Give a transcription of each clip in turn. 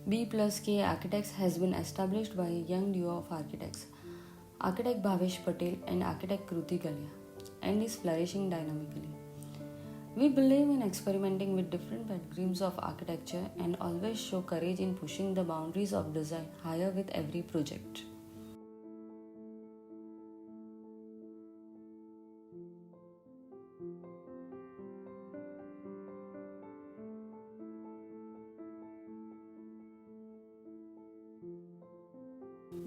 BPlusK Architects has been established by a young duo of architects, Architect Bhavesh Patel and Architect Kruti Galia, and is flourishing dynamically. We believe in experimenting with different paradigms of architecture and always show courage in pushing the boundaries of design higher with every project.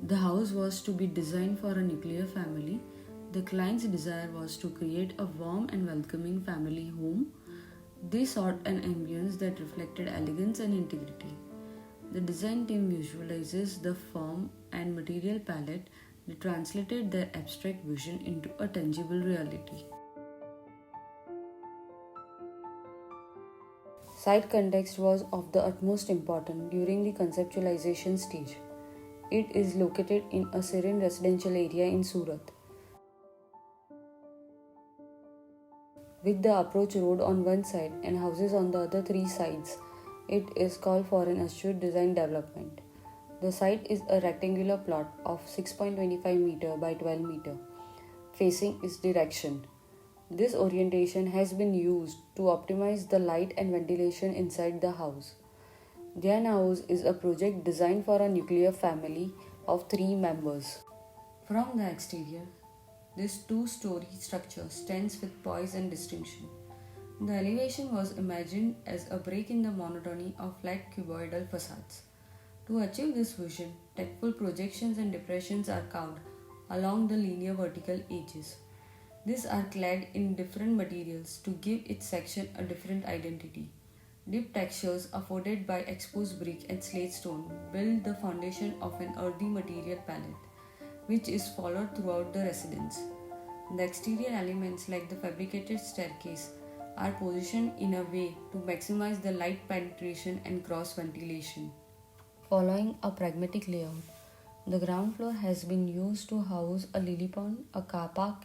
The house was to be designed for a nuclear family. The client's desire was to create a warm and welcoming family home. They sought an ambience that reflected elegance and integrity. The design team visualizes the form and material palette that translated their abstract vision into a tangible reality. Site context was of the utmost importance during the conceptualization stage. It is located in a serene residential area in Surat. With the approach road on one side and houses on the other three sides, it is called for an assured design development. The site is a rectangular plot of 6.25 meter by 12 meter, facing its direction. This orientation has been used to optimize the light and ventilation inside the house. Dhyan house is a project designed for a nuclear family of 3 members. From the exterior, this 2-story structure stands with poise and distinction. The elevation was imagined as a break in the monotony of flat cuboidal facades. To achieve this vision, tactful projections and depressions are carved along the linear vertical edges. These are clad in different materials to give each section a different identity. Deep textures afforded by exposed brick and slate stone build the foundation of an earthy material palette, which is followed throughout the residence. The exterior elements like the fabricated staircase are positioned in a way to maximize the light penetration and cross ventilation. Following a pragmatic layout, the ground floor has been used to house a lily pond, a car park,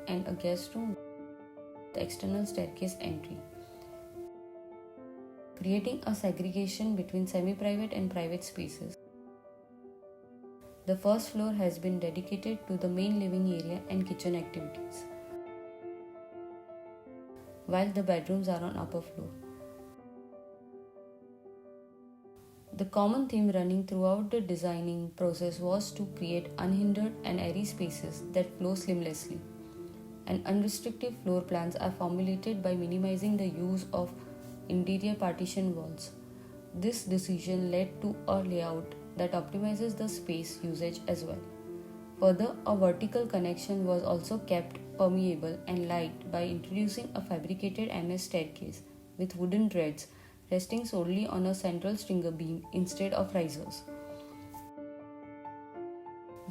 and a guest room with the external staircase entry, creating a segregation between semi-private and private spaces. The first floor has been dedicated to the main living area and kitchen activities, while the bedrooms are on upper floor. The common theme running throughout the designing process was to create unhindered and airy spaces that flow seamlessly, and unrestricted floor plans are formulated by minimizing the use of interior partition walls. This decision led to a layout that optimizes the space usage as well. Further, a vertical connection was also kept permeable and light by introducing a fabricated MS staircase with wooden treads resting solely on a central stringer beam instead of risers.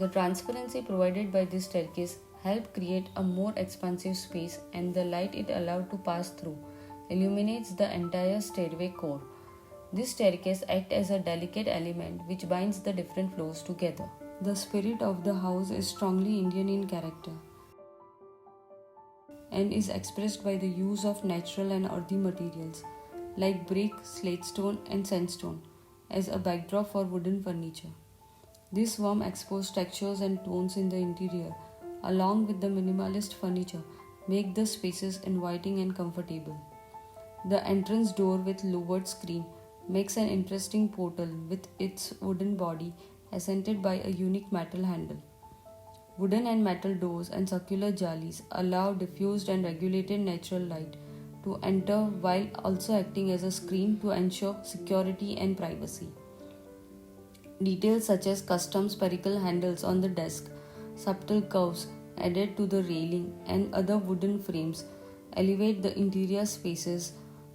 The transparency provided by this staircase helped create a more expansive space, and the light it allowed to pass through illuminates the entire stairway core. This staircase acts as a delicate element which binds the different floors together. The spirit of the house is strongly Indian in character and is expressed by the use of natural and earthy materials like brick, slate stone, and sandstone as a backdrop for wooden furniture. These warm exposed textures and tones in the interior, along with the minimalist furniture, make the spaces inviting and comfortable. The entrance door with lowered screen makes an interesting portal with its wooden body accented by a unique metal handle. Wooden and metal doors and circular jalis allow diffused and regulated natural light to enter while also acting as a screen to ensure security and privacy. Details such as custom spherical handles on the desk, subtle curves added to the railing, and other wooden frames elevate the interior spaces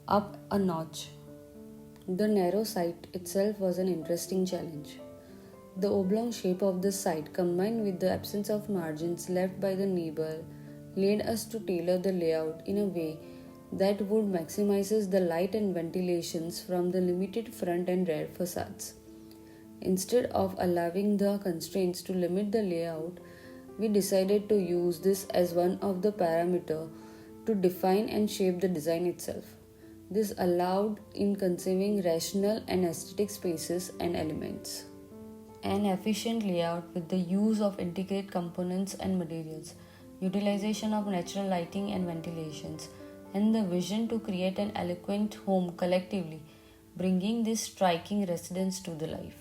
up a notch. The narrow site itself was an interesting challenge. The oblong shape of the site combined with the absence of margins left by the neighbor led us to tailor the layout in a way that would maximizes the light and ventilations from the limited front and rear facades. Instead of allowing the constraints to limit the layout, we decided to use this as one of the parameters to define and shape the design itself. This allowed in conceiving rational and aesthetic spaces and elements. An efficient layout with the use of integrated components and materials, utilization of natural lighting and ventilations, and the vision to create an eloquent home collectively, bringing this striking residence to the life.